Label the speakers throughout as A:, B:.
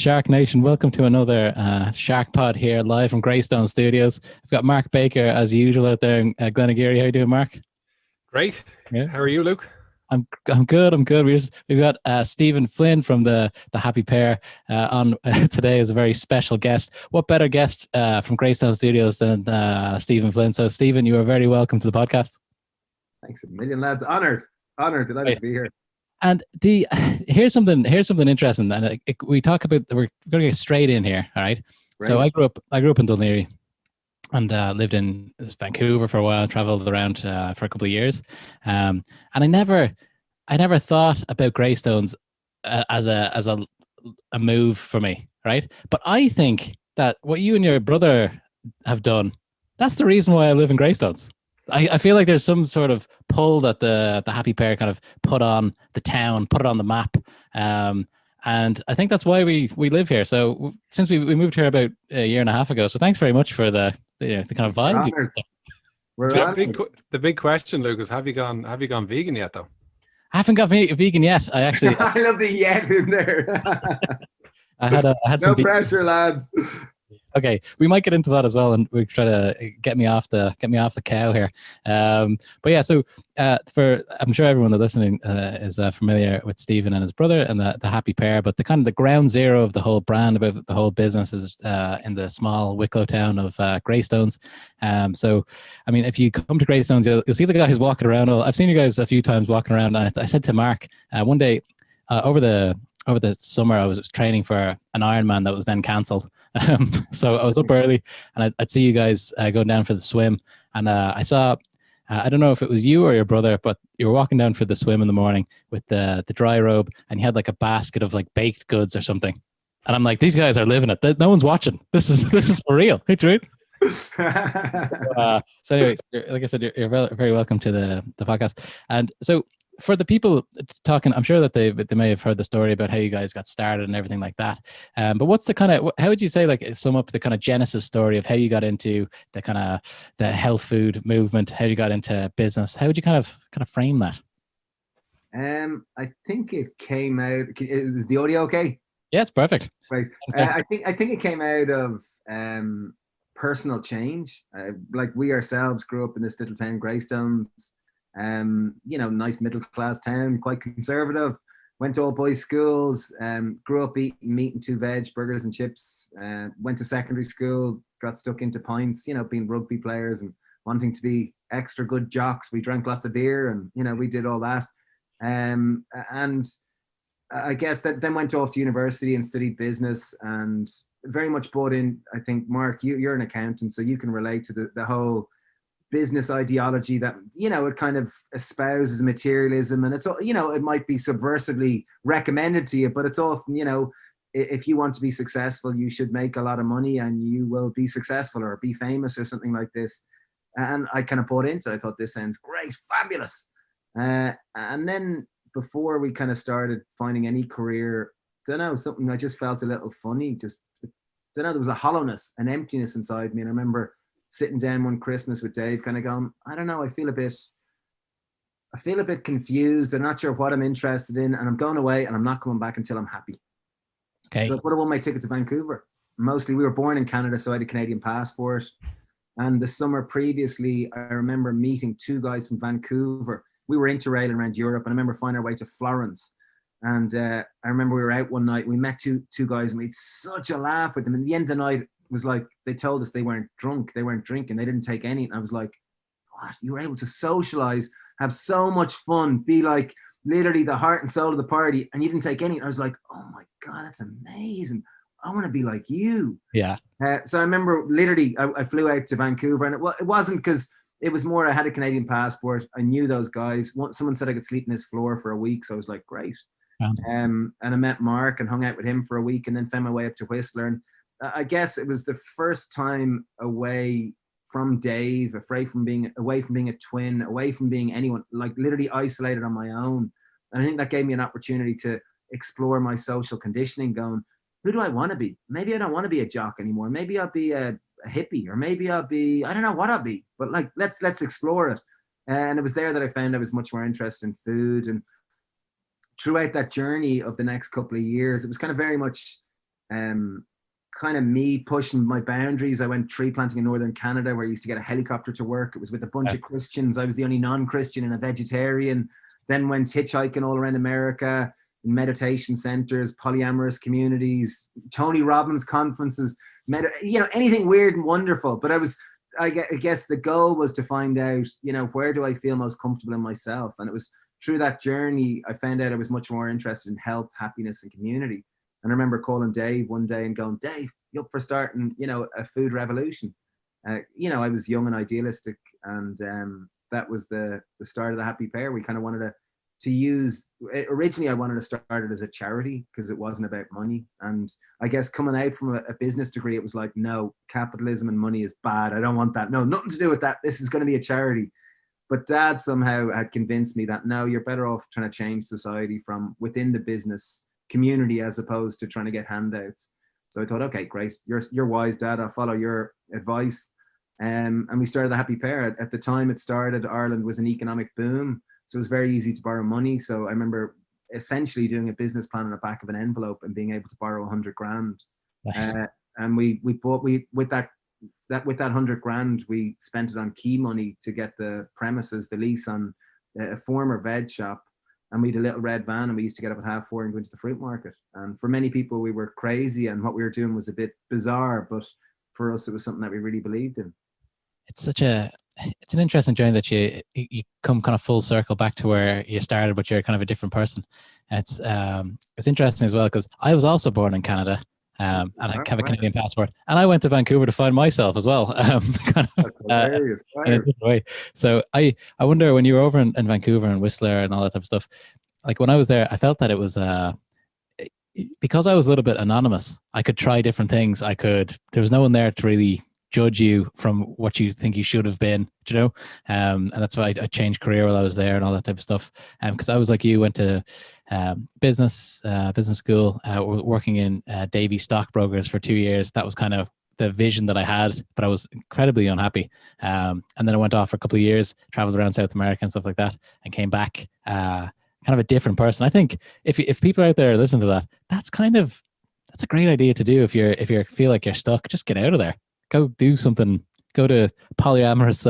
A: SharkNation. Welcome to another SharkPod here, live from Greystones Studios. I've got Mark Baker, as usual, out there in Glenageary. How you doing, Mark?
B: Great.
A: Yeah,
B: How are you, Luke?
A: I'm good. I'm good. We've got Stephen Flynn from the Happy Pear on today as a very special guest. What better guest from Greystones Studios than Stephen Flynn? So, Stephen, you are very welcome to the podcast.
C: Thanks a million, lads. Honored, delighted
A: Right.
C: to be here.
A: And here's something interesting, and we talk about. We're going to get straight in here. All right. So I grew up in Dunleary, and lived in Vancouver for a while. Traveled around for a couple of years, and I never thought about Greystones as a move for me, right? But I think that what you and your brother have done, that's the reason why I live in Greystones. I feel like there's some sort of pull that the Happy Pear kind of put on the town, put it on the map. And I think that's why we live here. So since we moved here about a year and a half ago, so thanks very much for the kind of vibe.
B: The big question, Luke, is have you gone vegan yet, though?
A: I haven't got vegan yet. I actually
C: I love the yet in there.
A: I had
C: no
A: some
C: pressure, lads.
A: Okay, we might get into that as well, and we try to get me off the cow here. But yeah, so I'm sure everyone that's listening is familiar with Stephen and his brother and the Happy Pear. But the kind of the ground zero of the whole brand, about the whole business, is in the small Wicklow town of Greystones. So I mean, if you come to Greystones, you'll see the guys walking around. I've seen you guys a few times walking around, and I said to Mark one day over the summer, I was training for an Ironman that was then cancelled. So I was up early, and I'd see you guys going down for the swim. And I saw, I don't know if it was you or your brother, but you were walking down for the swim in the morning with the dry robe, and you had like a basket of like baked goods or something. And I'm like, these guys are living it. No one's watching. This is for real. Hey, right? So anyway, like I said, you're very welcome to the podcast. And so for the people talking, I'm sure that they may have heard the story about how you guys got started and everything like that. But what's the kind of, how would you say, like, sum up the kind of genesis story of how you got into the kind of the health food movement, how you got into business? How would you kind of frame that?
C: I think it came out. Is the audio okay?
A: Yeah, it's perfect.
C: Right.
A: Okay.
C: I think it came out of personal change. Like, we ourselves grew up in this little town, Greystones. Nice middle class town, quite conservative. Went to all boys schools. Grew up eating meat and two veg, burgers and chips. Went to secondary school. Got stuck into pints. Being rugby players and wanting to be extra good jocks. We drank lots of beer, and we did all that. And I guess that then went off to university and studied business, and very much bought in. I think, Mark, you're an accountant, so you can relate to the whole business ideology that it kind of espouses materialism, and it's it might be subversively recommended to you, but it's often if you want to be successful, you should make a lot of money and you will be successful or be famous or something like this. And I kind of bought into it. I thought, this sounds great, fabulous. And then before we kind of started finding any career, something I just felt a little funny. There was a hollowness, an emptiness inside me. And I remember sitting down one Christmas with Dave, kind of going, I don't know, I feel a bit confused. I'm not sure what I'm interested in, and I'm going away, and I'm not coming back until I'm happy.
A: Okay.
C: So I won my ticket to Vancouver. Mostly, we were born in Canada, so I had a Canadian passport. And the summer previously, I remember meeting two guys from Vancouver. We were interrailing around Europe, and I remember finding our way to Florence. And I remember we were out one night. We met two guys, and we had such a laugh with them. And at the end of the night, was like, they told us they weren't drunk, they weren't drinking, they didn't take any. And I was like, what? You were able to socialize, have so much fun, be like literally the heart and soul of the party, and you didn't take any. And I was like, oh my God, that's amazing. I want to be like you.
A: Yeah.
C: So I remember literally I flew out to Vancouver, and it wasn't because it was more I had a Canadian passport. I knew those guys. Someone said I could sleep in his floor for a week, so I was like, great. And I met Mark and hung out with him for a week, and then found my way up to Whistler. And I guess it was the first time away from Dave, away from being a twin, away from being anyone, like literally isolated on my own. And I think that gave me an opportunity to explore my social conditioning, going, who do I want to be? Maybe I don't want to be a jock anymore. Maybe I'll be a hippie, or maybe I'll be, I don't know what I'll be, but like, let's explore it. And it was there that I found I was much more interested in food. And throughout that journey of the next couple of years, it was kind of very much kind of me pushing my boundaries. I went tree planting in northern Canada where I used to get a helicopter to work. It was with a bunch of Christians. I was the only non-Christian and a vegetarian. Then went hitchhiking all around America, in meditation centers, polyamorous communities, Tony Robbins conferences, anything weird and wonderful. But I guess the goal was to find out, where do I feel most comfortable in myself? And it was through that journey, I found out I was much more interested in health, happiness, and community. And I remember calling Dave one day and going, Dave, you up for starting, a food revolution? I was young and idealistic, and that was the start of the Happy Pear. We kind of wanted to use it. Originally, I wanted to start it as a charity because it wasn't about money. And I guess coming out from a business degree, it was like, no, capitalism and money is bad. I don't want that. No, nothing to do with that. This is going to be a charity. But Dad somehow had convinced me that, no, you're better off trying to change society from within the business community as opposed to trying to get handouts. So I thought, okay, great. You're wise, Dad. I'll follow your advice. And we started the Happy Pear. At the time it started, Ireland was an economic boom. So it was very easy to borrow money. So I remember essentially doing a business plan on the back of an envelope and being able to borrow 100 grand. Nice. And with that 100 grand, we spent it on key money to get the premises, the lease on a former veg shop. And we had a little red van, and we used to get up at 4:30 and go into the fruit market. And for many people, we were crazy, and what we were doing was a bit bizarre. But for us, it was something that we really believed in.
A: It's an interesting journey that you come kind of full circle back to where you started, but you're kind of a different person. It's interesting as well because I was also born in Canada. And I have a Canadian passport, and I went to Vancouver to find myself as well. Kind of,
C: hilarious.
A: In a different way. So I wonder, when you were over in Vancouver and Whistler and all that type of stuff, like when I was there, I felt that it was because I was a little bit anonymous. I could try different things. There was no one there to really judge you from what you think you should have been, and that's why I changed career while I was there and all that type of stuff. Because I was like you, went to business school, working in Davy stockbrokers for 2 years. That was kind of the vision that I had, but I was incredibly unhappy. And then I went off for a couple of years, traveled around South America and stuff like that, and came back kind of a different person. I think if people out there listen to that, that's a great idea to do. If you feel like you're stuck, just get out of there. Go do something. Go to polyamorous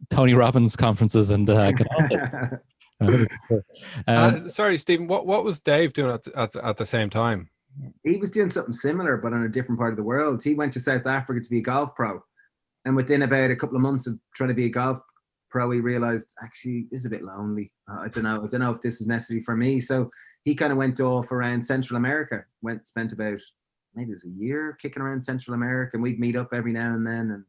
A: Tony Robbins conferences and get on it.
B: Sorry, Stephen. What was Dave doing at the same time?
C: He was doing something similar, but on a different part of the world. He went to South Africa to be a golf pro, and within about a couple of months of trying to be a golf pro, he realized, actually, this is a bit lonely. I don't know if this is necessary for me. So he kind of went off around Central America. Spent about, maybe it was a year kicking around Central America, and we'd meet up every now and then. And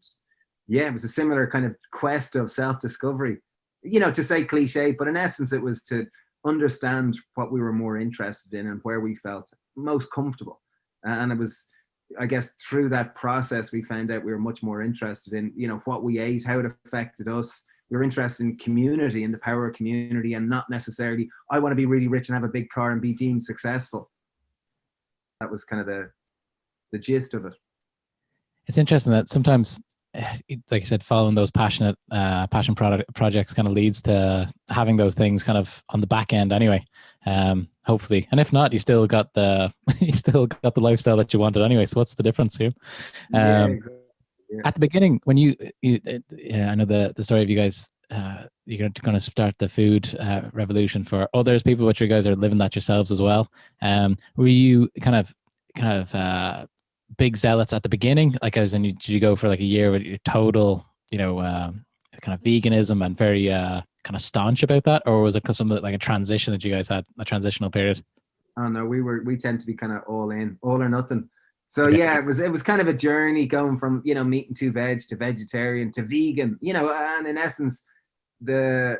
C: yeah, it was a similar kind of quest of self-discovery, to say cliche, but in essence, it was to understand what we were more interested in and where we felt most comfortable. And it was, I guess, through that process, we found out we were much more interested in, what we ate, how it affected us. We were interested in community and the power of community, and not necessarily, I want to be really rich and have a big car and be deemed successful. That was kind of the gist of it.
A: It's interesting that sometimes, like you said, following those passion projects kind of leads to having those things kind of on the back end anyway. Hopefully, and if not, you still got the lifestyle that you wanted anyway. So what's the difference here?
C: Exactly. Yeah.
A: At the beginning, when I know the story of you guys. You're going to start the food revolution for others, people, but you guys are living that yourselves as well. Were you kind of big zealots at the beginning, like as in did you go for like a year with your total kind of veganism and very kind of staunch about that, or was it something like a transition that you guys had, a transitional period?
C: Oh no, we tend to be kind of all in, all or nothing. So yeah, it was kind of a journey going from meat and veg to vegetarian to vegan, and in essence the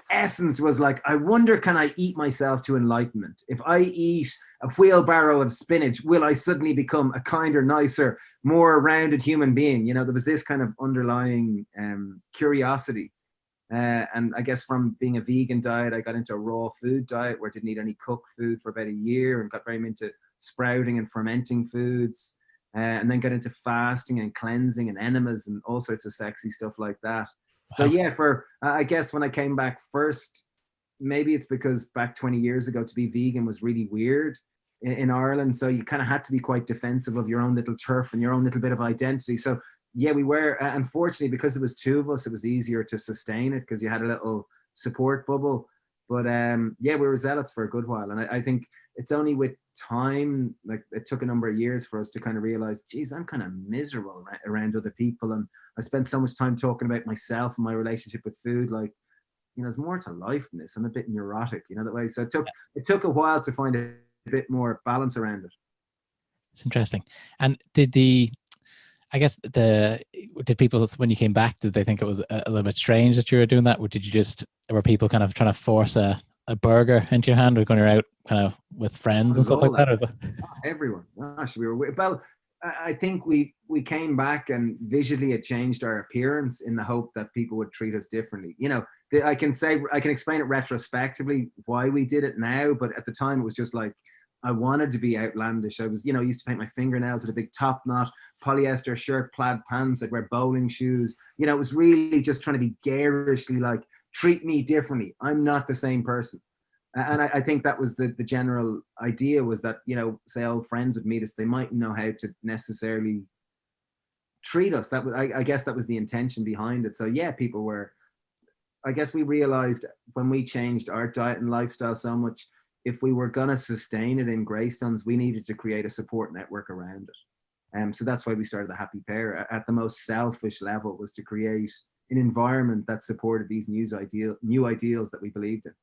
C: essence was like, I wonder, can I eat myself to enlightenment? If I eat a wheelbarrow of spinach, will I suddenly become a kinder, nicer, more rounded human being? There was this kind of underlying curiosity. And I guess from being a vegan diet, I got into a raw food diet where I didn't eat any cooked food for about a year, and got very into sprouting and fermenting foods, and then got into fasting and cleansing and enemas and all sorts of sexy stuff like that. So yeah, I guess when I came back first, maybe it's because back 20 years ago to be vegan was really weird. in Ireland. So you kind of had to be quite defensive of your own little turf and your own little bit of identity. So yeah, we were, unfortunately, because it was two of us, it was easier to sustain it because you had a little support bubble. But yeah, we were zealots for a good while. And I think it's only with time, like it took a number of years for us to kind of realize, geez, I'm kind of miserable around other people. And I spent so much time talking about myself and my relationship with food. Like, you know, there's more to life than this. I'm a bit neurotic, you know, that way. So it took a while to find a bit more balance around it.
A: It's interesting. And did people, when you came back, did they think it was a little bit strange that you were doing that? Or were people kind of trying to force a burger into your hand, or when you're out kind of with friends and stuff like that?
C: Everyone. Gosh, well, I think we came back and visually it changed our appearance in the hope that people would treat us differently. You know, I can explain it retrospectively why we did it now, but at the time it was just like, I wanted to be outlandish. I was, used to paint my fingernails at a big top knot, polyester shirt, plaid pants. I'd wear bowling shoes. You know, it was really just trying to be garishly like, treat me differently. I'm not the same person. And I think that was the general idea, was that, say old friends would meet us, they mightn't know how to necessarily treat us. That was, I guess that was the intention behind it. So yeah, people were, I guess we realized when we changed our diet and lifestyle so much, if we were going to sustain it in Greystones, we needed to create a support network around it. So that's why we started the Happy Pear. At the most selfish level was to create an environment that supported these new ideals that we believed in.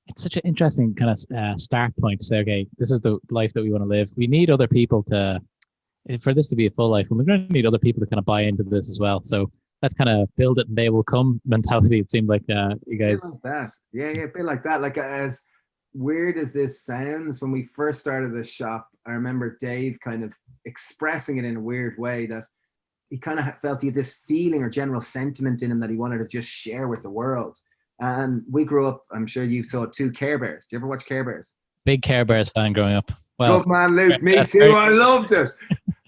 A: It's such an interesting kind of start point to say, okay, this is the life that we want to live. We need other people for this to be a full life, and we're going to need other people to kind of buy into this as well. So let's kind of build it and they will come mentality. It seemed like you guys.
C: Like that. Yeah, a bit like that. Like, as weird as this sounds, when we first started the shop, I remember Dave kind of expressing it in a weird way, that he kind of felt he had this feeling or general sentiment in him that he wanted to just share with the world. And we grew up, I'm sure you saw 2 Care Bears. Do you ever watch Care Bears?
A: Big Care Bears fan growing up. Well,
C: good man, Luke. Me too. I loved it.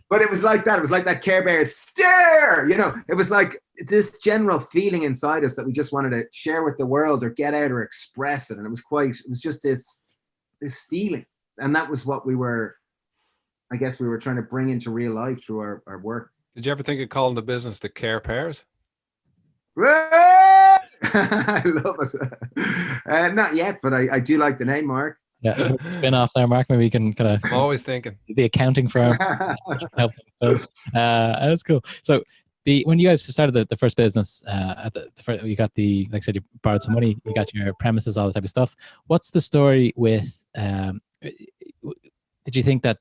C: But it was like that. It was like that Care Bears stare. It was like this general feeling inside us that we just wanted to share with the world or get out or express it. And it was just this feeling. And that was what I guess we were trying to bring into real life through our work.
B: Did you ever think of calling the business the Care Pears?
C: I love it. Not yet, but I do like the name, Mark.
A: Yeah, spin off there, Mark. Maybe you can kind of.
B: I'm always thinking
A: the accounting firm. That's cool. So when you guys started the first business, you got like I said, you borrowed some money, you got your premises, all that type of stuff. What's the story with? Did you think that?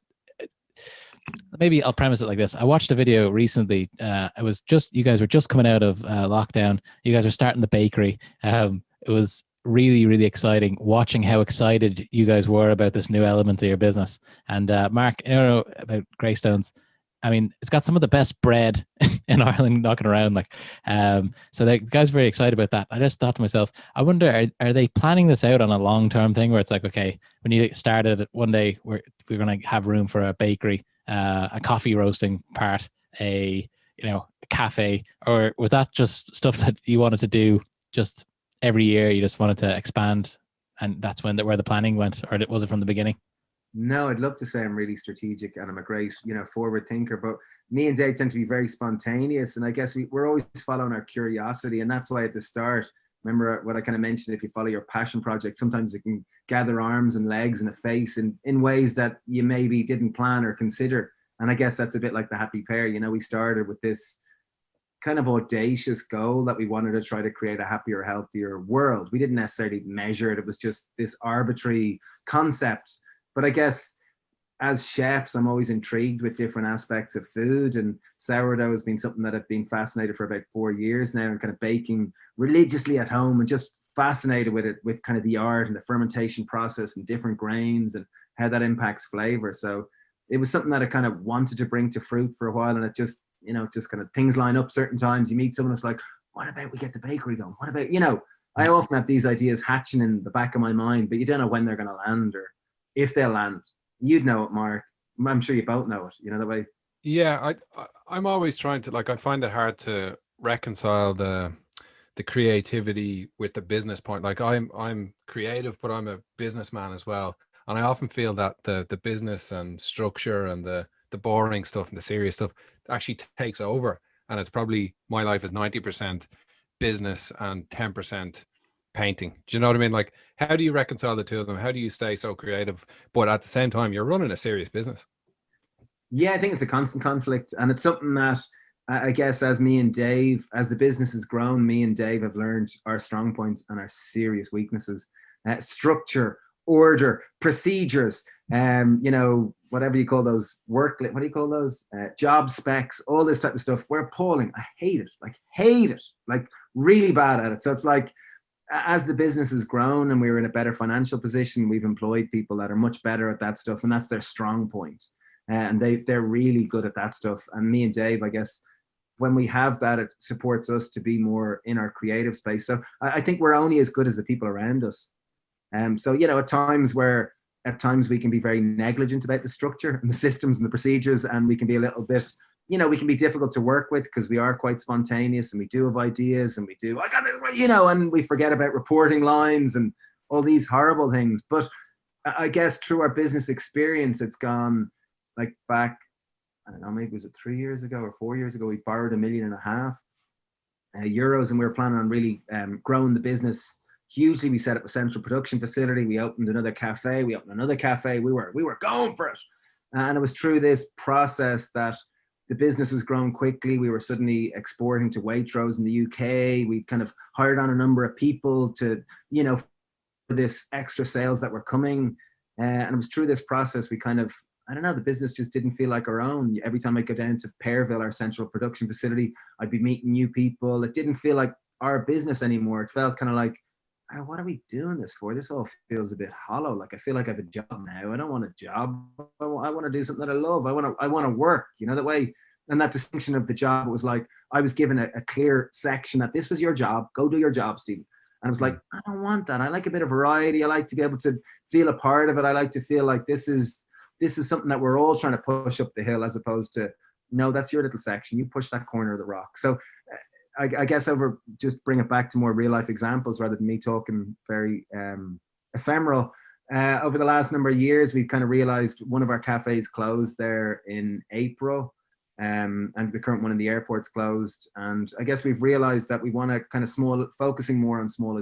A: Maybe I'll premise it like this. I watched a video recently. It was you guys were just coming out of lockdown. You guys were starting the bakery. It was really, really exciting watching how excited you guys were about this new element of your business. And Mark, about Greystones. I mean, it's got some of the best bread in Ireland knocking around. So the guys are very excited about that. I just thought to myself, I wonder, are they planning this out on a long-term thing where it's like, okay, when you started one day, we're going to have room for a bakery, a coffee roasting part, a cafe, or was that just stuff that you wanted to do just every year? You just wanted to expand, and that's where the planning went, or was it from the beginning?
C: No, I'd love to say I'm really strategic and I'm a great, forward thinker, but me and Dave tend to be very spontaneous. And I guess we're always following our curiosity. And that's why at the start, remember what I kind of mentioned, if you follow your passion project, sometimes it can gather arms and legs and a face in ways that you maybe didn't plan or consider. And I guess that's a bit like the Happy Pear. We started with this kind of audacious goal that we wanted to try to create a happier, healthier world. We didn't necessarily measure it. It was just this arbitrary concept. But I guess as chefs, I'm always intrigued with different aspects of food, and sourdough has been something that I've been fascinated for about 4 years now, and kind of baking religiously at home and just fascinated with it, with kind of the art and the fermentation process and different grains and how that impacts flavor. So it was something that I kind of wanted to bring to fruit for a while, and it just, just kind of things line up certain times. You meet someone that's like, what about we get the bakery going? What about, I often have these ideas hatching in the back of my mind, but you don't know when they're going to land or if they'll land. You'd know it, Mark. I'm sure you both know it, that way.
B: Yeah, I'm always trying to, I find it hard to reconcile the creativity with the business point. I'm creative, but I'm a businessman as well. And I often feel that the business and structure and the boring stuff and the serious stuff actually takes over. And it's probably, my life is 90% business and 10% painting. Do you know what I mean? Like, how do you reconcile the two of them? How do you stay so creative, but at the same time you're running a serious business?
C: Yeah, I think it's a constant conflict, and it's something that I guess as me and Dave, as the business has grown, me and Dave have learned our strong points and our serious weaknesses. Structure, order, procedures, you know, whatever you call those what do you call those? Job specs, all this type of stuff. We're appalling. I hate it, like really bad at it. So it's like, as the business has grown and we're in a better financial position, we've employed people that are much better at that stuff, and that's their strong point. And they're really good at that stuff. And me and Dave, I guess, when we have that, it supports us to be more in our creative space. So I think we're only as good as the people around us. So, you know, at times we can be very negligent about the structure and the systems and the procedures, and we can be a little bit, you know, we can be difficult to work with because we are quite spontaneous and we do have ideas and we do, I got it, you know, and we forget about reporting lines and all these horrible things. But I guess through our business experience, it's gone like back, I don't know, maybe was it 3 years ago or 4 years ago, we borrowed €1.5 million euros, and we were planning on really growing the business hugely. We set up a central production facility. We opened another cafe. We were going for it. And it was through this process that the business was growing quickly. We were suddenly exporting to Waitrose in the UK. We kind of hired on a number of people to, you know, for this extra sales that were coming. And it was through this process we kind of, I don't know, the business just didn't feel like our own. Every time I go down to Pearville, our central production facility, I'd be meeting new people. It didn't feel like our business anymore. It felt kind of like, oh, what are we doing this for? This all feels a bit hollow. Like, I feel like I have a job now. I don't want a job. I want to do something that I love. I want to work, you know, that way. And that distinction of the job, it was like, I was given a clear section that this was your job. Go do your job, Stephen. And I was like, I don't want that. I like a bit of variety. I like to be able to feel a part of it. I like to feel like this is something that we're all trying to push up the hill, as opposed to, no, that's your little section. You push that corner of the rock. So I guess just bring it back to more real life examples rather than me talking very ephemeral. Over the last number of years, we've kind of realized one of our cafes closed there in April, and the current one in the airport's closed. And I guess we've realized that we want to kind of focusing more on small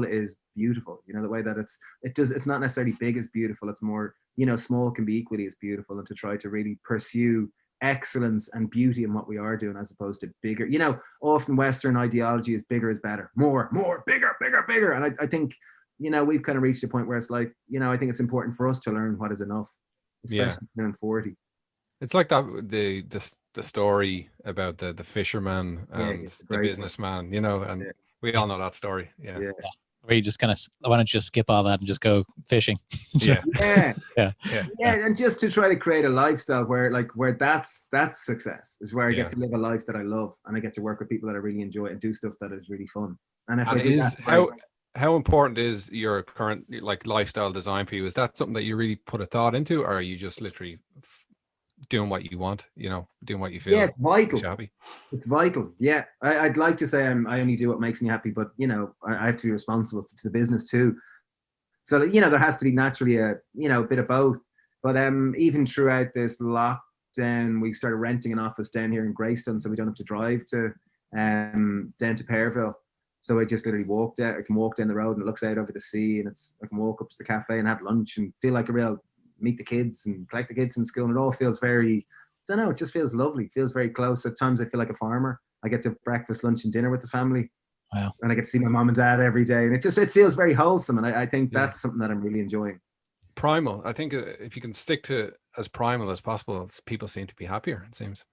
C: is beautiful. You know, the way that it's not necessarily big is beautiful. It's more, you know, small can be equally as beautiful, and to try to really pursue excellence and beauty in what we are doing, as opposed to bigger. You know, often Western ideology is bigger is better, more, bigger. And I think, you know, we've kind of reached a point where it's like, you know, I think it's important for us to learn what is enough, especially in 40.
B: It's like that, the story about the fisherman and the businessman, one. You know, and we all know that story. Yeah.
A: Where you just kind of, why don't you just skip all that and just go fishing?
C: Yeah. And just to try to create a lifestyle where that's success, is where I get to live a life that I love, and I get to work with people that I really enjoy and do stuff that is really fun. And if I do that,
B: how important is your current like lifestyle design for you? Is that something that you really put a thought into, or are you just literally doing what you want, you know, doing what you feel?
C: Yeah, it's vital.
B: Happy?
C: It's vital. Yeah, I'd like to say I only do what makes me happy, but, you know, I have to be responsible to the business too. So, you know, there has to be naturally a bit of both. But even throughout this lockdown, we started renting an office down here in Greystones, so we don't have to drive to down to Pearville. So I just literally walked out. I can walk down the road and it looks out over the sea, and I can walk up to the cafe and have lunch and feel like a real, meet the kids and collect the kids from school, and it all feels very, I don't know, it just feels lovely. It feels very close. At times I feel like a farmer. I get to breakfast, lunch and dinner with the family.
A: Wow.
C: And I get to see my mom and dad every day, and it feels very wholesome, and I think that's something that I'm really enjoying.
B: Primal. I think if you can stick to as primal as possible, people seem to be happier, it seems.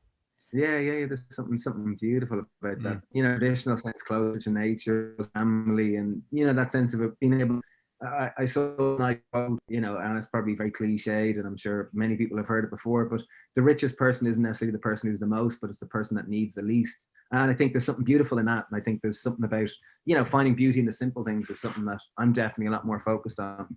C: Yeah, there's something beautiful about that. You know, traditional sense, closer to nature, family, and, you know, that sense of it being able. I saw, like, you know, and it's probably very cliched, and I'm sure many people have heard it before, but the richest person isn't necessarily the person who's the most, but it's the person that needs the least. And I think there's something beautiful in that. And I think there's something about, you know, finding beauty in the simple things is something that I'm definitely a lot more focused on.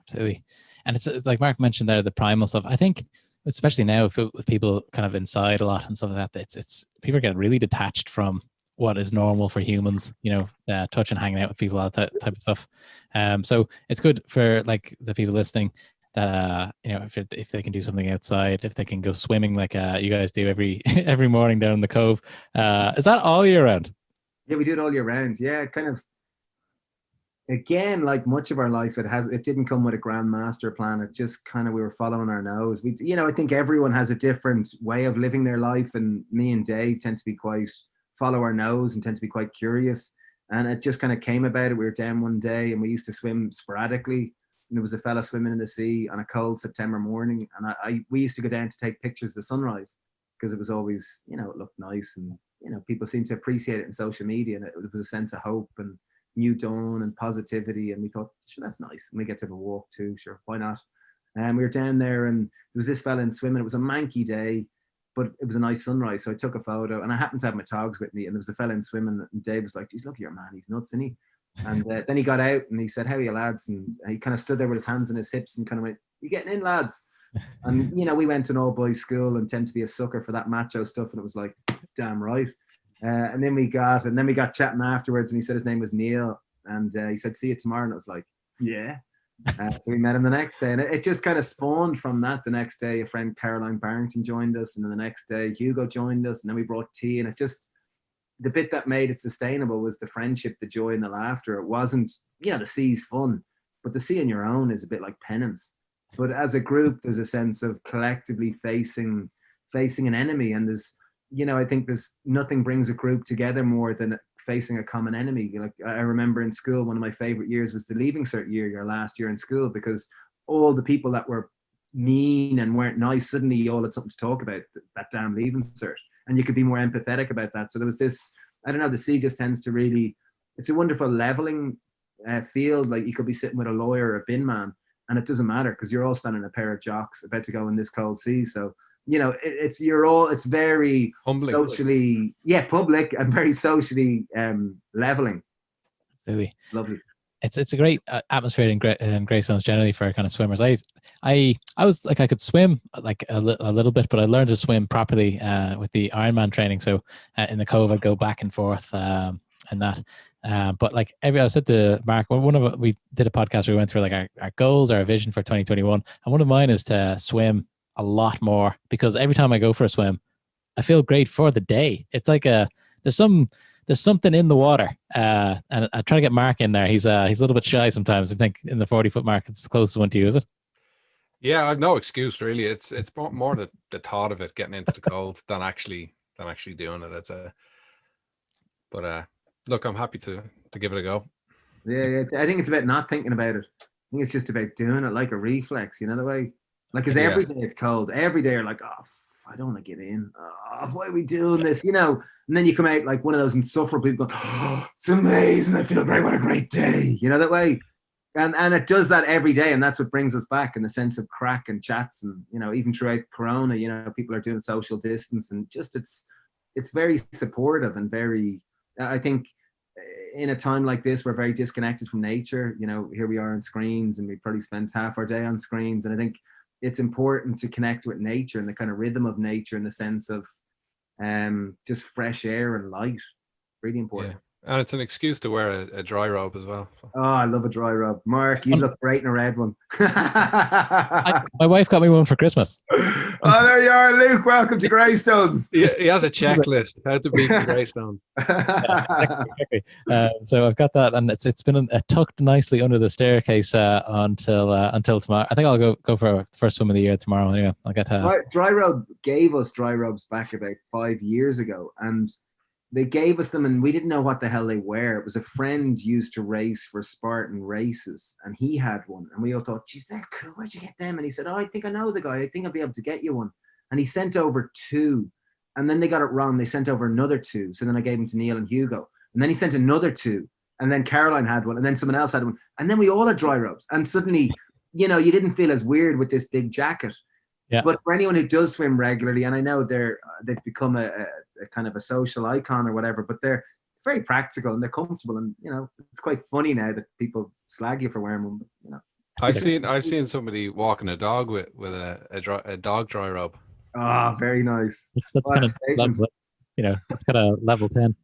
A: Absolutely. And it's like Mark mentioned there, the primal stuff. I think, especially now with people kind of inside a lot and stuff like that, it's people are getting really detached from what is normal for humans, touching, hanging out with people, all that type of stuff. So it's good for like the people listening that if they can do something outside, if they can go swimming like you guys do every every morning down in the cove. Is that all year round?
C: Yeah, we do it all year round. Yeah, kind of. Again, like much of our life, it didn't come with a grand master plan. It just kind of, we were following our nose. I think everyone has a different way of living their life, and me and Dave tend to be quite follow our nose and tend to be quite curious. And it just kind of came about it. We were down one day and we used to swim sporadically. And there was a fella swimming in the sea on a cold September morning, and we used to go down to take pictures of the sunrise because it was always, it looked nice, and people seemed to appreciate it in social media, and it was a sense of hope and new dawn and positivity, and we thought, sure, that's nice, and we get to have a walk too, sure, why not? And we were down there, and there was this fella in swimming. It was a manky day, but it was a nice sunrise, so I took a photo, and I happened to have my togs with me, and there was a fella in swimming, and Dave was like, geez, look at your man, he's nuts, isn't he? And then he got out and he said, how are you, lads? And he kind of stood there with his hands on his hips and kind of went, you getting in, lads? And we went to an all boys school and tend to be a sucker for that macho stuff, and it was like, damn right. And then we got chatting afterwards, and he said his name was Neil, and he said, see you tomorrow, and I was like, yeah. So we met him the next day, and it just kind of spawned from that. The next day, a friend, Caroline Barrington, joined us, and then the next day Hugo joined us, and then we brought tea, and it just, the bit that made it sustainable was the friendship, the joy, and the laughter. It wasn't, the sea's fun, but the sea on your own is a bit like penance. But as a group, there's a sense of collectively facing an enemy, and there's, I think there's nothing brings a group together more than facing a common enemy. Like, I remember in school, one of my favorite years was the leaving cert year, your last year in school, because all the people that were mean and weren't nice, suddenly you all had something to talk about, that damn leaving cert, and you could be more empathetic about that. So there was this, I don't know, the sea just tends to really, it's a wonderful leveling field. Like, you could be sitting with a lawyer or a bin man, and it doesn't matter because you're all standing in a pair of jocks about to go in this cold sea. So it's very
B: humbling,
C: socially, public, and very socially leveling.
A: Absolutely
C: Lovely.
A: It's a great atmosphere in Greystones generally for kind of swimmers. I was like, I could swim like a little bit, but I learned to swim properly with the Ironman training. So in the cove, I'd go back and forth and that. But like I said to Mark, we did a podcast where we went through like our goals, our vision for 2021, and one of mine is to swim a lot more, because every time I go for a swim, I feel great for the day. It's like there's something in the water, and I try to get Mark in there. He's a little bit shy sometimes. I think in the 40-foot mark, it's the closest one to you, is it?
B: Yeah, I've no excuse really. It's more the thought of it, getting into the cold than actually doing it. But look, I'm happy to give it a go.
C: Yeah, I think it's about not thinking about it. I think it's just about doing it like a reflex, the way. Like, because every day it's cold. Every day you're like, oh, I don't want to get in. Oh, why are we doing this? And then you come out like one of those insufferable people going, oh, it's amazing. I feel great. What a great day. That way. And it does that every day. And that's what brings us back in the sense of crack and chats. And, even throughout Corona, people are doing social distance, and just, it's very supportive and very, I think in a time like this, we're very disconnected from nature. Here we are on screens, and we probably spend half our day on screens. And I think it's important to connect with nature and the kind of rhythm of nature, in the sense of just fresh air and light. Really important.
B: Yeah. And it's an excuse to wear a dry robe as well.
C: Oh, I love a dry robe. Mark, you look great in a red one.
A: My wife got me one for Christmas.
C: Oh, there you are, Luke. Welcome to Greystones.
B: He has a checklist how to beat the Greystones.
A: Exactly. So I've got that, and it's been tucked nicely under the staircase until tomorrow. I think I'll go for a first swim of the year tomorrow. Anyway, I'll get
C: Dry Robe gave us dry robes back about 5 years ago, and they gave us them, and we didn't know what the hell they were. It was a friend used to race for Spartan races, and he had one, and we all thought, geez, they're cool. Where'd you get them? And he said, oh, I think I know the guy. I think I'll be able to get you one. And he sent over 2, and then they got it wrong. They sent over another 2. So then I gave them to Neil and Hugo, and then he sent another 2, and then Caroline had one, and then someone else had one, and then we all had dry robes. And suddenly, you didn't feel as weird with this big jacket. Yeah. But for anyone who does swim regularly, and I know they've become a kind of a social icon or whatever, but they're very practical and they're comfortable, and it's quite funny now that people slag you for wearing them.
B: I've seen somebody walking a dog with a dog dry robe.
C: Oh, very nice.
A: That's kind of lovely. that's kind of level 10.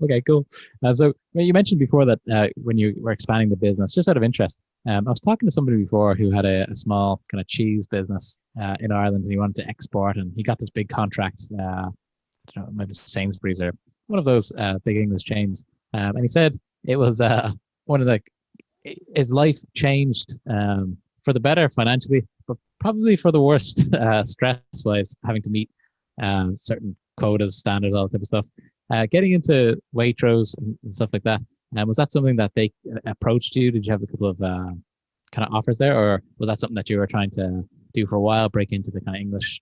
A: Okay, cool. So you mentioned before that when you were expanding the business, just out of interest, I was talking to somebody before who had a small kind of cheese business in Ireland, and he wanted to export, and he got this big contract. I don't know, maybe Sainsbury's or one of those big English chains, and he said it was one of the his life changed for the better financially, but probably for the worst stress-wise, having to meet certain quotas, standards, all that type of stuff. Getting into Waitrose and stuff like that, was that something that they approached you? Did you have a couple of kind of offers there, or was that something that you were trying to do for a while, break into the kind of English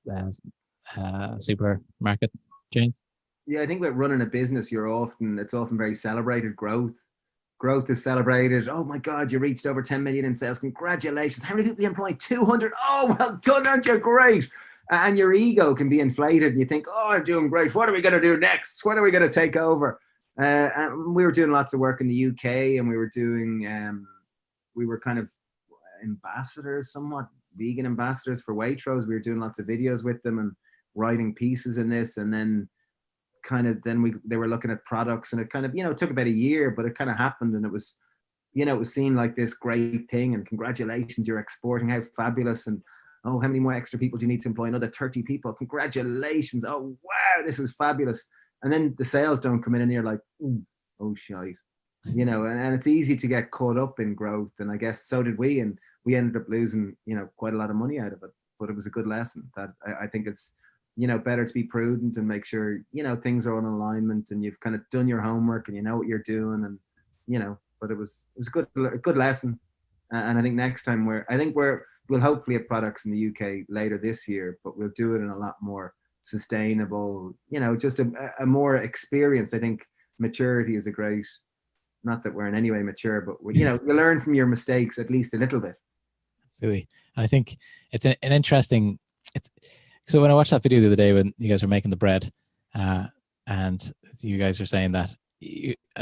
A: supermarket chains?
C: Yeah, I think with running a business, it's often very celebrated growth. Growth is celebrated. Oh my God, you reached over 10 million in sales. Congratulations. How many people you employ? 200. Oh, well done. Aren't you great? And your ego can be inflated and you think, oh, I'm doing great. What are we going to do next? What are we going to take over? And we were doing lots of work in the UK, and we were doing, we were kind of ambassadors, somewhat vegan ambassadors for Waitrose. We were doing lots of videos with them and writing pieces in this. And then they were looking at products, and it kind of, it took about a year, but it kind of happened, and it was seen like this great thing, and congratulations, you're exporting, how fabulous. And oh, how many more extra people do you need to employ? Another 30 people. Congratulations. Oh, wow, this is fabulous. And then the sales don't come in, and you're like, oh, shite. And it's easy to get caught up in growth. And I guess so did we. And we ended up losing, quite a lot of money out of it. But it was a good lesson that I think it's, better to be prudent and make sure, things are on alignment, and you've kind of done your homework and you know what you're doing. And, but it was a good lesson. And I think next time we'll hopefully have products in the UK later this year, but we'll do it in a lot more sustainable, just a more experienced. I think maturity is not that we're in any way mature, but you learn from your mistakes at least a little bit.
A: Absolutely. And I think it's an interesting, so when I watched that video the other day when you guys were making the bread, and you guys are saying that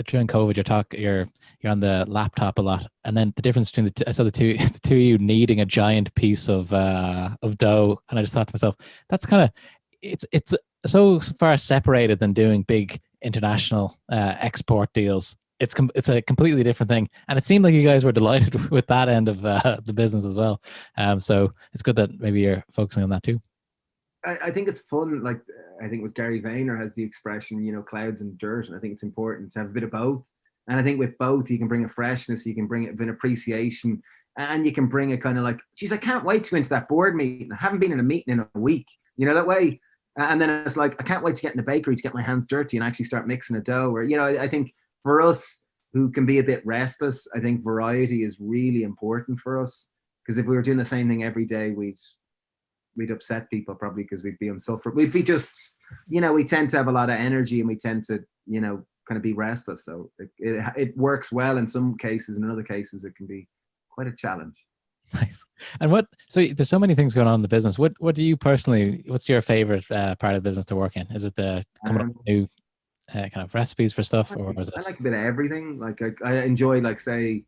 A: during COVID, you're on the laptop a lot, and then the difference between I saw the two of you kneading a giant piece of dough, and I just thought to myself, that's kind of it's so far separated than doing big international export deals. It's a completely different thing, and it seemed like you guys were delighted with that end of the business as well. So it's good that maybe you're focusing on that too.
C: I think it's fun. Like, I think it was Gary Vayner has the expression, clouds and dirt. And I think it's important to have a bit of both. And I think with both, you can bring a freshness, you can bring an appreciation, and you can bring a kind of like, geez, I can't wait to go into that board meeting. I haven't been in a meeting in a week, that way. And then it's like, I can't wait to get in the bakery to get my hands dirty and actually start mixing a dough. Or, I think for us who can be a bit restless, I think variety is really important for us. Because if we were doing the same thing every day, we'd upset people probably, because we'd be unsufferable. We'd be just, we tend to have a lot of energy, and we tend to, kind of be restless. So it works well in some cases, and in other cases it can be quite a challenge.
A: Nice. And so there's so many things going on in the business. What do you personally, what's your favorite part of the business to work in? Is it the coming up with new kind of recipes for stuff, or is it?
C: I like a bit of everything. Like I enjoy, like, say,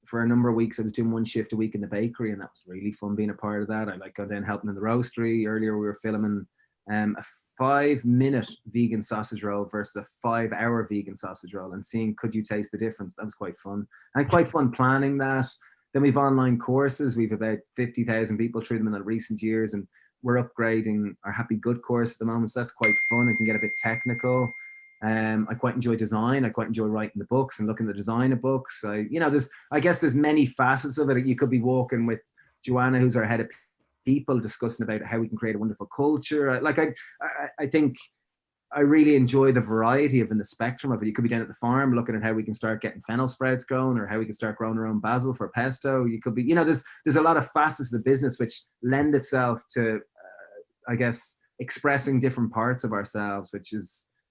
C: for a number of weeks I was doing one shift a week in the bakery, and that was really fun being a part of that. I like going down helping in the roastery. Earlier we were filming a 5-minute vegan sausage roll versus a 5-hour vegan sausage roll, and seeing, could you taste the difference? That was quite fun, and quite fun planning that. Then we've online courses. We've about 50,000 people through them in the recent years, and we're upgrading our Happy Good course at the moment. So that's quite fun. It can get a bit technical. I quite enjoy design. I quite enjoy writing the books and looking at the design of books. I guess there's many facets of it. You could be walking with Joanna, who's our head of people, discussing about how we can create a wonderful culture. I think I really enjoy the variety of in the spectrum of it. You could be down at the farm looking at how we can start getting fennel sprouts grown, or how we can start growing our own basil for pesto. You could be, there's a lot of facets of the business which lend itself to, I guess, expressing different parts of ourselves,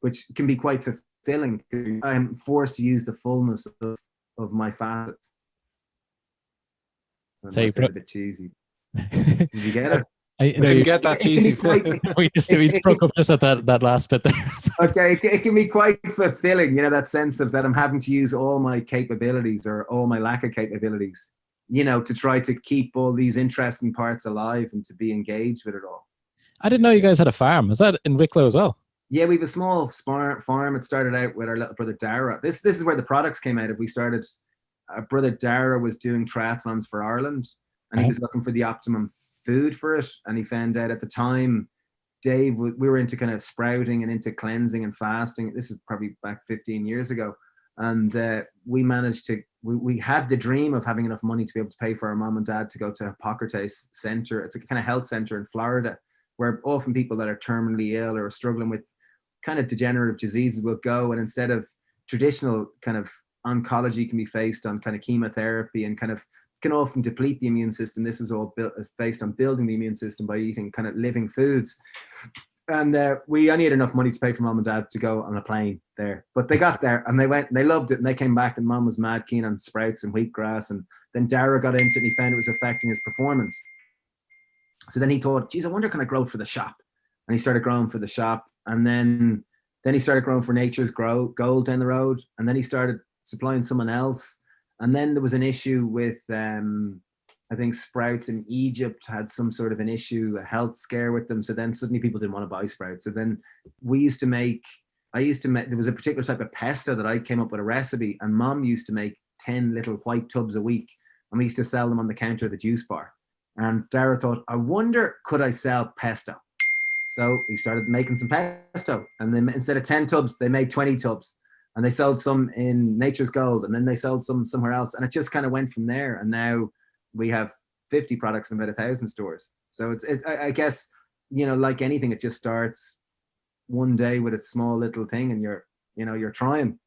C: which can be quite fulfilling. I'm forced to use the fullness of my facets. That's a bit cheesy. Did you get it?
B: I didn't get that cheesy.
A: we broke up just at that last bit there.
C: Okay, it can be quite fulfilling, that sense of that I'm having to use all my capabilities, or all my lack of capabilities, to try to keep all these interesting parts alive and to be engaged with it all.
A: I didn't know you guys had a farm. Is that in Wicklow as well?
C: Yeah, we have a small farm. It started out with our little brother Dara. This is where the products came out of. We started. Our brother Dara was doing triathlons for Ireland, and he was looking for the optimum food for it. And he found out at the time, Dave, we were into kind of sprouting and into cleansing and fasting. This is probably back 15 years ago, and we managed to. We had the dream of having enough money to be able to pay for our mom and dad to go to Hippocrates Center. It's a kind of health center in Florida, where often people that are terminally ill or are struggling with kind of degenerative diseases will go, and instead of traditional kind of oncology can be faced on kind of chemotherapy and kind of can often deplete the immune system. This is all based on building the immune system by eating kind of living foods. And we only had enough money to pay for mom and dad to go on a plane there, but they got there and they went and they loved it, and they came back and mom was mad keen on sprouts and wheatgrass, and then Dara got into it and he found it was affecting his performance. So then he thought, geez, I wonder can I grow it for the shop? And he started growing for the shop, and then he started growing for Nature's Gold down the road, and then he started supplying someone else. And then there was an issue with I think sprouts in Egypt had some sort of an issue, a health scare with them. So then suddenly people didn't want to buy sprouts. So then I used to make, there was a particular type of pesto that I came up with a recipe, and mom used to make 10 little white tubs a week, and we used to sell them on the counter of the juice bar. And Dara thought, I wonder, could I sell pesto? So he started making some pesto, and then instead of 10 tubs, they made 20 tubs, and they sold some in Nature's Gold, and then they sold some somewhere else. And it just kind of went from there. And now we have 50 products in about 1,000 stores. So I guess, you know, like anything, it just starts one day with a small little thing, and you're trying.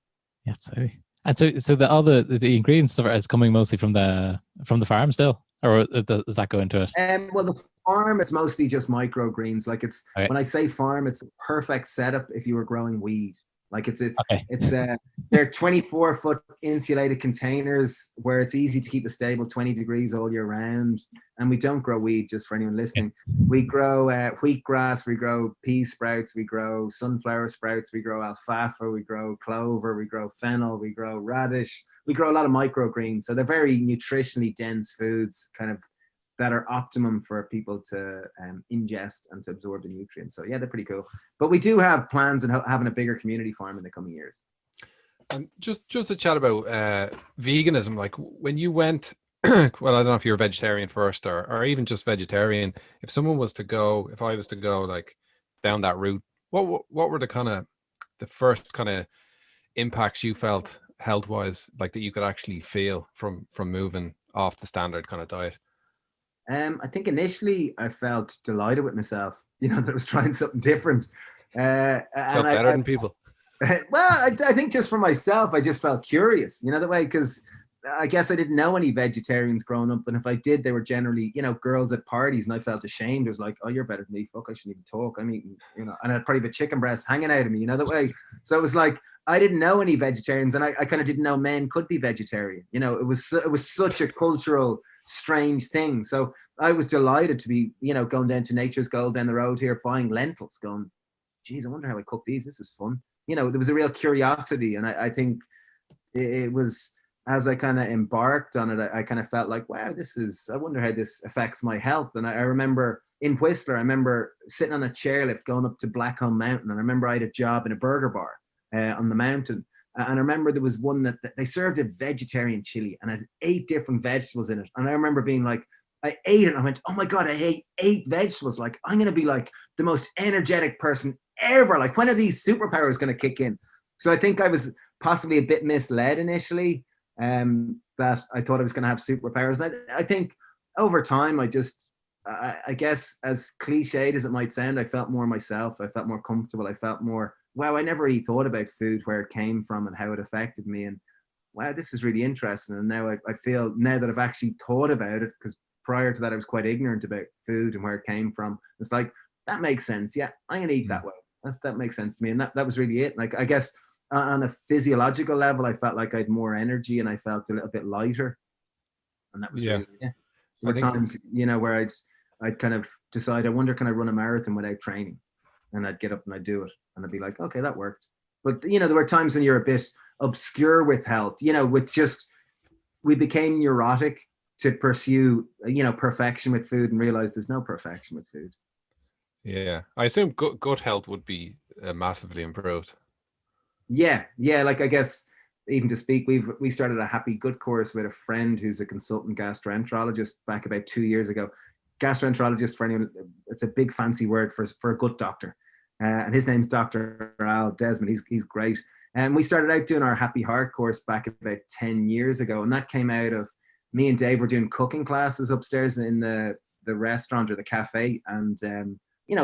A: Yeah, absolutely. And so the ingredients stuff is coming mostly from the farm still, or does that go into it?
C: Well, the farm, it's mostly just microgreens. Like when I say farm, it's a perfect setup if you were growing weed. Like they're 24-foot insulated containers where it's easy to keep it stable 20 degrees all year round. And we don't grow weed, just for anyone listening. We grow wheatgrass, we grow pea sprouts, we grow sunflower sprouts, we grow alfalfa, we grow clover, we grow fennel, we grow radish. We grow a lot of microgreens. So they're very nutritionally dense foods, kind of that are optimum for people to ingest and to absorb the nutrients. So yeah, they're pretty cool. But we do have plans on having a bigger community farm in the coming years.
B: And just to chat about veganism, like when you went, well, I don't know if you're a vegetarian first or even just vegetarian. If I was to go like down that route, what were the first kind of impacts you felt health-wise, like that you could actually feel from moving off the standard kind of diet?
C: I think initially I felt delighted with myself, that I was trying something different.
B: Felt better than people.
C: Well, I think just for myself, I just felt curious, that way, because I guess I didn't know any vegetarians growing up. And if I did, they were generally, girls at parties, and I felt ashamed. It was like, oh, you're better than me. Fuck, I shouldn't even talk. I'm eating, and I'd probably have a chicken breast hanging out of me, that way. So it was like, I didn't know any vegetarians, and I kind of didn't know men could be vegetarian. It was such a cultural strange thing. So I was delighted to be, going down to Nature's Gold down the road here, buying lentils, going, geez, I wonder how I cook these. This is fun. There was a real curiosity. And I think it was, as I kind of embarked on it, I kind of felt like, wow, I wonder how this affects my health. And I remember in Whistler, I remember sitting on a chairlift going up to Blackcomb Mountain. And I remember I had a job in a burger bar on the mountain. And I remember there was one that they served a vegetarian chili and had 8 different vegetables in it. And I remember being like, I ate it and I went, oh my God, I ate 8 vegetables. Like, I'm going to be like the most energetic person ever. Like, when are these superpowers going to kick in? So I think I was possibly a bit misled initially, that I thought I was going to have superpowers. And I think over time, I guess as cliched as it might sound, I felt more myself. I felt more comfortable. I felt more, wow, I never really thought about food, where it came from and how it affected me. And wow, this is really interesting. And now I feel, now that I've actually thought about it, because prior to that I was quite ignorant about food and where it came from, it's like, that makes sense. Yeah, I'm going to eat that way. That makes sense to me. And that was really it. Like, I guess on a physiological level, I felt like I had more energy and I felt a little bit lighter. And that was really, yeah. There were times, where I'd kind of decide, I wonder, can I run a marathon without training? And I'd get up and I'd do it. And I'd be like, okay, that worked. But, there were times when you're a bit obscure with health, we became neurotic to pursue, perfection with food, and realize there's no perfection with food.
B: Yeah. I assume gut health would be massively improved.
C: Yeah, like I guess even to speak, we started a Happy Gut course with a friend who's a consultant gastroenterologist back about 2 years ago. Gastroenterologist, for anyone, it's a big fancy word for a gut doctor, and his name's Dr. Al Desmond. He's great, and we started out doing our Happy Heart course back about 10 years ago, and that came out of me and Dave were doing cooking classes upstairs in the restaurant or the cafe, and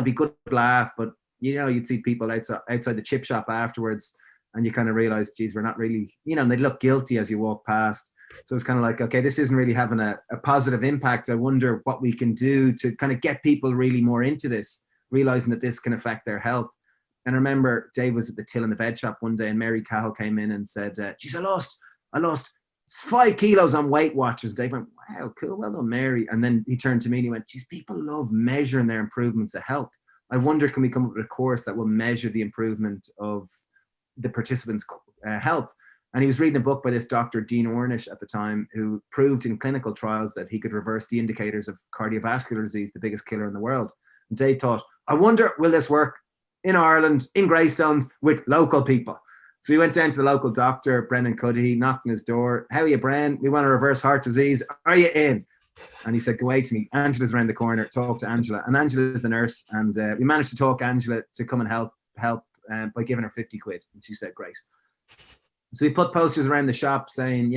C: be good laugh, but you'd see people outside the chip shop afterwards, and you kind of realize, geez, we're not really, and they look guilty as you walk past. So it's kind of like, okay, this isn't really having a positive impact. I wonder what we can do to kind of get people really more into this, realizing that this can affect their health. And I remember Dave was at the till in the veg shop one day, and Mary Cahill came in and said, geez, I lost 5 kilos on Weight Watchers. Dave went, wow, cool, well done, Mary. And then he turned to me and he went, geez, people love measuring their improvements of health. I wonder, can we come up with a course that will measure the improvement of the participants' health? And he was reading a book by this Dr. Dean Ornish at the time, who proved in clinical trials that he could reverse the indicators of cardiovascular disease, the biggest killer in the world. And Dave thought, I wonder, will this work in Ireland, in Greystones, with local people? So he went down to the local doctor, Brendan Cuddihy, knocked on his door. How are you, Bren? We want to reverse heart disease. Are you in? And he said, go away to me. Angela's around the corner. Talk to Angela. And Angela is a nurse. And we managed to talk Angela to come and help by giving her 50 quid. And she said, great. So we put posters around the shop saying,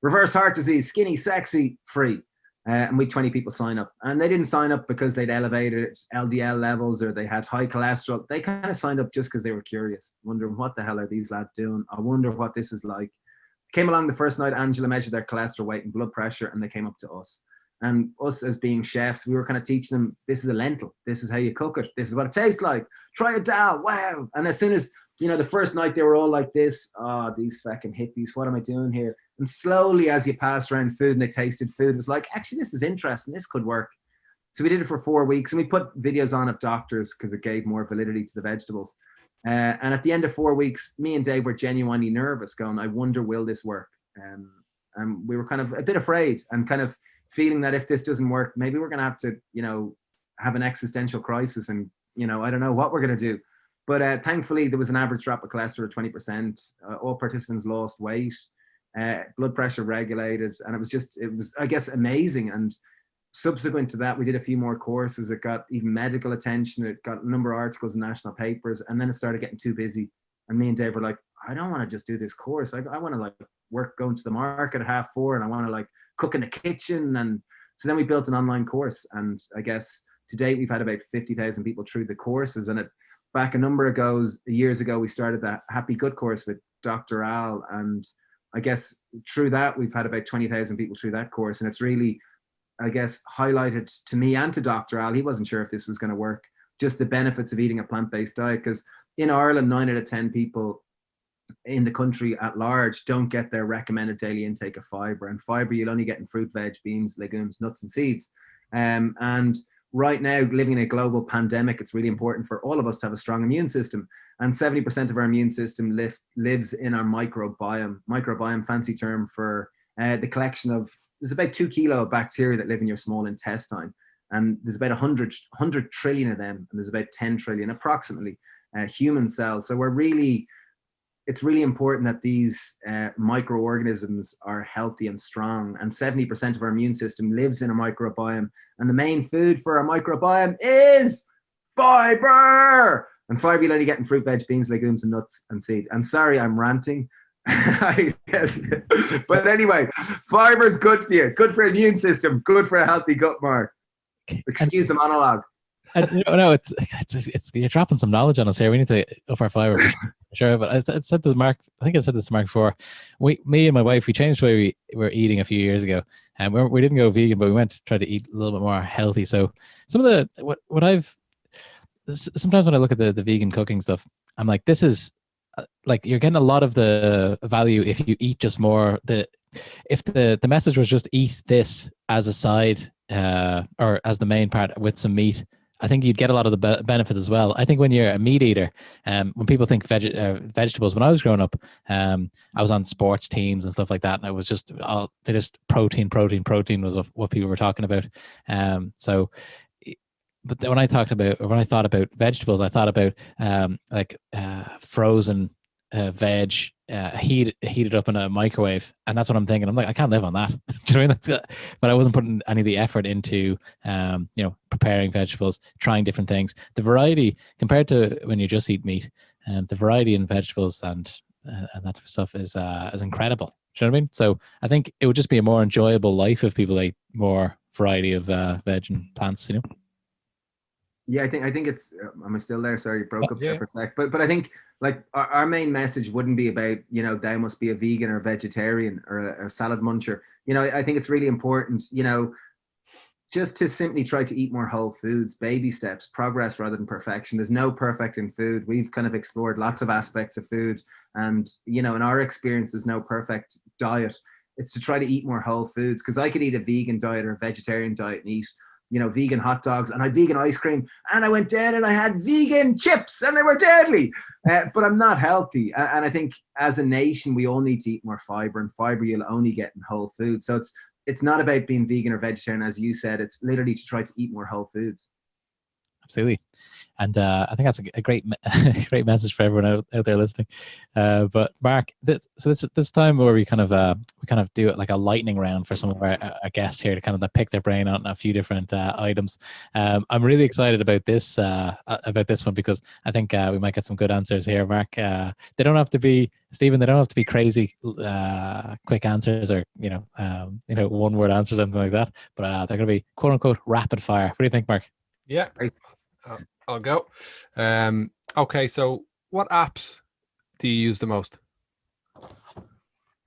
C: reverse heart disease, skinny, sexy, free. And we had 20 people sign up. And they didn't sign up because they'd elevated LDL levels or they had high cholesterol. They kind of signed up just because they were curious, wondering what the hell are these lads doing? I wonder what this is like. Came along the first night, Angela measured their cholesterol, weight and blood pressure, and they came up to us. And us as being chefs, we were kind of teaching them, this is a lentil. This is how you cook it. This is what it tastes like. Try a dal. Wow. And as soon as, the first night they were all like this, these fucking hippies, what am I doing here? And slowly as you passed around food and they tasted food, it was like, actually, this is interesting. This could work. So we did it for 4 weeks, and we put videos on of doctors because it gave more validity to the vegetables. And at the end of 4 weeks, me and Dave were genuinely nervous, going, I wonder, will this work? And we were kind of a bit afraid and kind of feeling that if this doesn't work, maybe we're going to have to, have an existential crisis and, I don't know what we're going to do. But thankfully, there was an average drop of cholesterol of 20%. All participants lost weight, blood pressure regulated. And it was, I guess, amazing. And subsequent to that, we did a few more courses. It got even medical attention. It got a number of articles in national papers. And then it started getting too busy. And me and Dave were like, I don't want to just do this course. I want to work going to the market at 4:30, and I want to cook in the kitchen. And so then we built an online course. And I guess to date, we've had about 50,000 people through the courses. And back a number of years ago, we started the Happy Gut course with Dr. Al. And I guess through that, we've had about 20,000 people through that course. And it's really, I guess, highlighted to me and to Dr. Al, he wasn't sure if this was going to work, just the benefits of eating a plant-based diet. Because in Ireland, 9 out of 10 people in the country at large don't get their recommended daily intake of fiber. And fiber you'll only get in fruit, veg, beans, legumes, nuts, and seeds. And right now, living in a global pandemic, it's really important for all of us to have a strong immune system. And 70% of our immune system lives in our microbiome. Microbiome, fancy term for the collection of, there's about 2 kilo of bacteria that live in your small intestine. And there's about 100 trillion of them. And there's about 10 trillion approximately human cells. So it's really important that these microorganisms are healthy and strong. And 70% of our immune system lives in a microbiome. And the main food for our microbiome is fiber. And fiber you'll only get in fruit, veg, beans, legumes, and nuts and seed. I'm sorry, I'm ranting. I guess. But anyway, fiber is good for you, good for your immune system, good for a healthy gut, Mark. Excuse the monologue.
A: No, it's you're dropping some knowledge on us here. We need to up our fiber for sure. But I said this, Mark. I think I said this to Mark before. Me and my wife, we changed the way we were eating a few years ago, and we didn't go vegan, but we went to try to eat a little bit more healthy. So some of the what I've sometimes when I look at the vegan cooking stuff, I'm like, this is you're getting a lot of the value if you eat just more. If the message was just eat this as a side or as the main part with some meat, I think you'd get a lot of the benefits as well. I think when you're a meat eater, when people think vegetables, when I was growing up, I was on sports teams and stuff like that, and it was just protein was what people were talking about. So but then when I thought about vegetables, I thought about frozen veg, heated up in a microwave, and that's what I'm thinking. I'm like, I can't live on that. Do you know what I mean? That's good. But I wasn't putting any of the effort into, preparing vegetables, trying different things. The variety compared to when you just eat meat, the variety in vegetables and that type of stuff is incredible. Do you know what I mean? So I think it would just be a more enjoyable life if people ate more variety of veg and plants.
C: Yeah, I think it's. Am I still there? Sorry, broke up
B: Yeah.
C: there for a sec. But I think like our main message wouldn't be about thou must be a vegan or a vegetarian or a salad muncher. I think it's really important. Just to simply try to eat more whole foods, baby steps, progress rather than perfection. There's no perfect in food. We've kind of explored lots of aspects of food, and in our experience, there's no perfect diet. It's to try to eat more whole foods, because I could eat a vegan diet or a vegetarian diet and eat vegan hot dogs, and I had vegan ice cream, and I went down and I had vegan chips, and they were deadly. But I'm not healthy. And I think as a nation, we all need to eat more fiber, and fiber you'll only get in whole food. So it's not about being vegan or vegetarian, as you said. It's literally to try to eat more whole foods.
A: Absolutely. And I think that's a great great message for everyone out there listening. But Mark, this time where we kind of do it like a lightning round for some of our guests here to kind of pick their brain on a few different items. I'm really excited about this one, because I think we might get some good answers here, Mark. They don't have to be, Stephen, they don't have to be crazy quick answers or one word answers or anything like that. But they're going to be quote unquote rapid fire. What do you think, Mark?
B: Yeah. I'll go. Okay, so what apps do you use the most?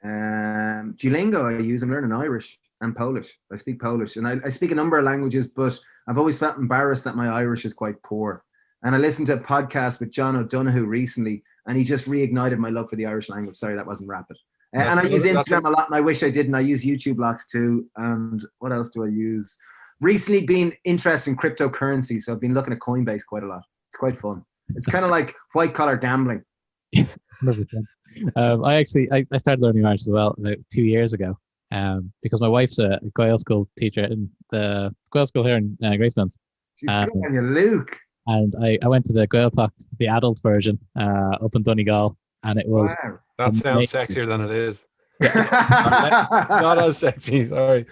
C: Duolingo I use. I'm learning Irish and Polish. I speak Polish, and I speak a number of languages, but I've always felt embarrassed that my Irish is quite poor. And I listened to a podcast with John O'Donoghue recently, and he just reignited my love for the Irish language. Sorry, that wasn't rapid. And I use Instagram a lot, and I wish I didn't. I use YouTube lots too. And what else do I use? Recently been interested in cryptocurrency, so I've been looking at Coinbase quite a lot. It's quite fun. It's kind of like white collar gambling.
A: 100%. I started learning Irish as well about 2 years ago, because my wife's a Gael school teacher in the Gael school here in Greystones.
C: She's good on you, Luke.
A: And I went to the Gael Talk, the adult version, up in Donegal, and it was.
C: Wow.
B: That sounds sexier than it is. Not as sexy. Sorry.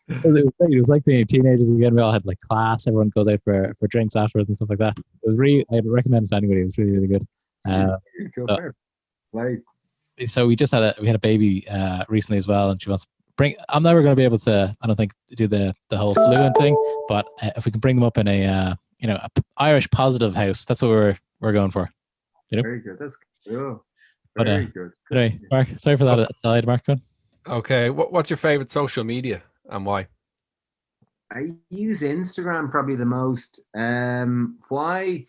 A: It was like being teenagers again. We all had like class. Everyone goes out for drinks afterwards and stuff like that. It was really, I'd recommend it to anybody. It was really, really good. So we had a baby recently as well, and she wants to bring. I'm never going to be able to, I don't think, do the whole fluent thing, but if we can bring them up in a Irish positive house, that's what we're going for.
C: Very good. That's cool. Very good.
A: Anyway, Mark, sorry for that aside, Mark.
B: Okay, what's your favorite social media and why?
C: I use Instagram probably the most. Why?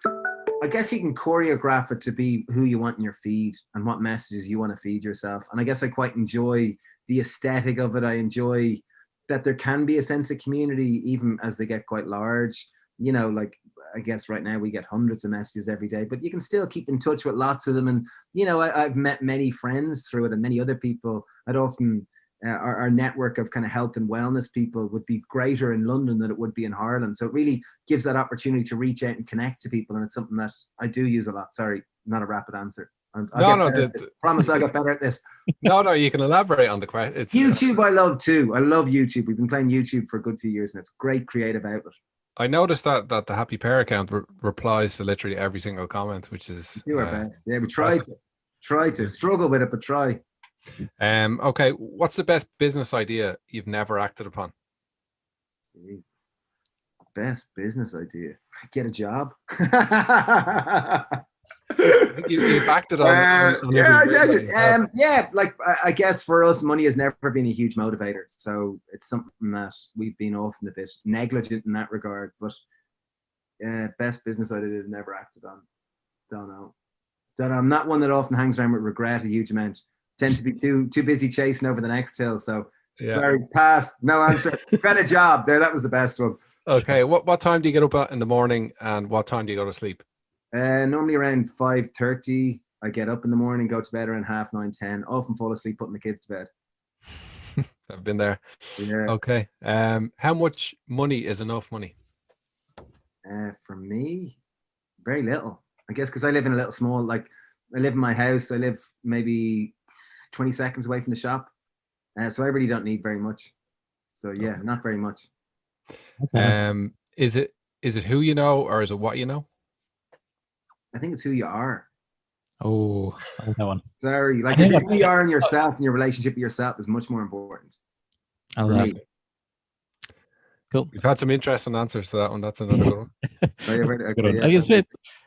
C: I guess you can choreograph it to be who you want in your feed and what messages you want to feed yourself. And I guess I quite enjoy the aesthetic of it. I enjoy that there can be a sense of community even as they get quite large. Like I guess right now we get hundreds of messages every day, but you can still keep in touch with lots of them. And, I've met many friends through it, and many other people. I'd often, our network of kind of health and wellness people would be greater in London than it would be in Ireland. So it really gives that opportunity to reach out and connect to people. And it's something that I do use a lot. Sorry, not a rapid answer. Promise I'll get better at this.
B: No, you can elaborate on the question.
C: YouTube I love too. I love YouTube. We've been playing YouTube for a good few years, and it's a great creative outlet.
B: I noticed that the Happy Pear account replies to literally every single comment, which is
C: do our best. Yeah, we try to struggle with it, but try.
B: Okay, what's the best business idea you've never acted upon?
C: Best business idea? Get a job.
B: You've acted on
C: yeah. Like I guess for us, money has never been a huge motivator, so it's something that we've been often a bit negligent in that regard. But best business idea I've never acted on. Don't know. I'm not one that often hangs around with regret a huge amount. Tend to be too busy chasing over the next hill. So sorry, pass. No answer. Got a job there. That was the best one.
B: Okay. What time do you get up in the morning, and what time do you go to sleep?
C: Normally around 5:30. I get up in the morning, go to bed around 9:30, 10. Often fall asleep putting the kids to bed.
B: I've been there.
C: Yeah.
B: Okay. How much money is enough money?
C: For me, very little. I guess because I live in a little small, like I live in my house. I live maybe 20 seconds away from the shop. So I really don't need very much. So yeah, not very much.
B: Is it who you know or is it what you know?
C: I think it's who you are.
A: Oh, I like that one.
C: Sorry, like
A: think
C: who you are in yourself and your relationship with yourself is much more important.
A: I
C: For
A: love
C: me.
A: that. Cool.
B: We've had some interesting answers to that one. That's another good one.
C: Oh, yeah, right,
A: Good
C: okay,
A: one.
C: yeah,
A: I guess
C: so-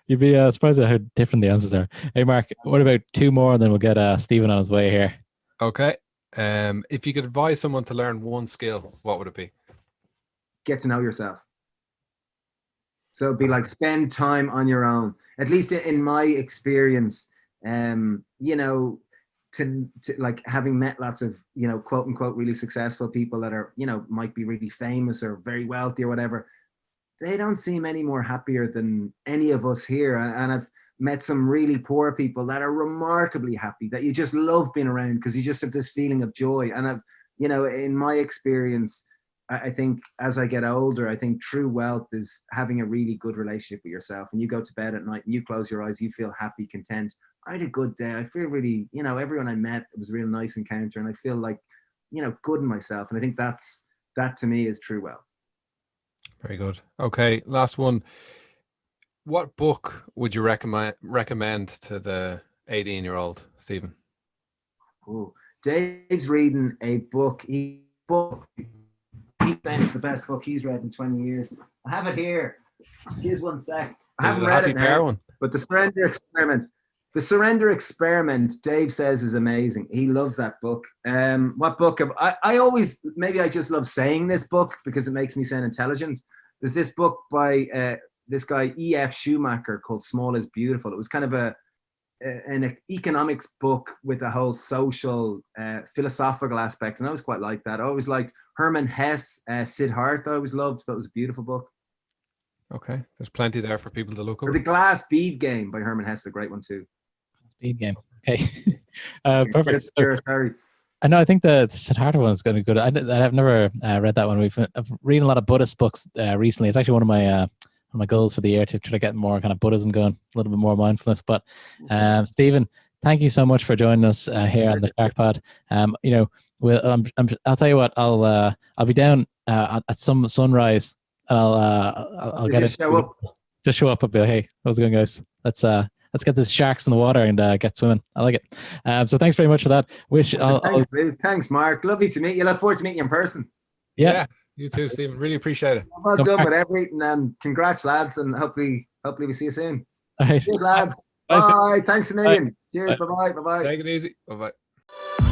A: you'd be surprised at how different the answers are. Hey, Mark, what about two more, and then we'll get Stephen on his way here.
B: Okay. If you could advise someone to learn one skill, what would it be?
C: Get to know yourself. So it'd be like spend time on your own. At least in my experience, you know, to like having met lots of, you know, quote unquote really successful people that are, you know, might be really famous or very wealthy or whatever. They don't seem any more happier than any of us here. And I've met some really poor people that are remarkably happy, that you just love being around because you just have this feeling of joy. And I've, you know, in my experience, I think as I get older, I think true wealth is having a really good relationship with yourself. And you go to bed at night and you close your eyes, you feel happy, content. I had a good day. I feel really, you know, everyone I met, it was a real nice encounter. And I feel like, you know, good in myself. And I think that to me is true wealth.
B: Very good. Okay, last one. What book would you recommend to the 18-year-old Stephen?
C: Ooh. Dave's reading a book. He's saying it's the best book he's read in 20 years. I have it here. Here's one sec. I haven't read it
B: Pear
C: now,
B: one?
C: but The Surrender Experiment. The Surrender Experiment, Dave says, is amazing. He loves that book. What book? I always, maybe I just love saying this book because it makes me sound intelligent. There's this book by this guy, E.F. Schumacher, called Small is Beautiful. It was kind of an economics book with a whole social, philosophical aspect. And I always quite like that. I always liked Herman Hesse, Siddhartha. I always loved. That was a beautiful book.
B: Okay, there's plenty there for people to look
C: Or
B: up.
C: The Glass Bead Game by Herman Hesse, a great one too.
A: Speed game. Okay. Perfect. So,
C: Sorry.
A: I know. I think the Siddhartha one is going to be good. I've never read that one. I've read a lot of Buddhist books recently. It's actually one of my goals for the year to try to get more kind of Buddhism going, a little bit more mindfulness. But Stephen, thank you so much for joining us here on the SharkPod. You know, I'll tell you what. I'll be down at some sunrise, and I'll get it.
C: Show up.
A: Just show up a bit. Hey, how's it going, guys? Let's get the sharks in the water and get swimming. I like it. So thanks very much for that.
C: Thanks, Mark. Lovely to meet you. Look forward to meeting you in person.
A: Yeah.
B: You too, Stephen. Really appreciate it.
C: Well done with everything, and congrats, lads. And hopefully we see you soon.
A: All right.
C: Cheers, lads.
A: Bye.
C: Bye. Thanks a million.
A: Bye.
C: Cheers. Bye bye. Bye bye.
B: Take it easy. Bye bye.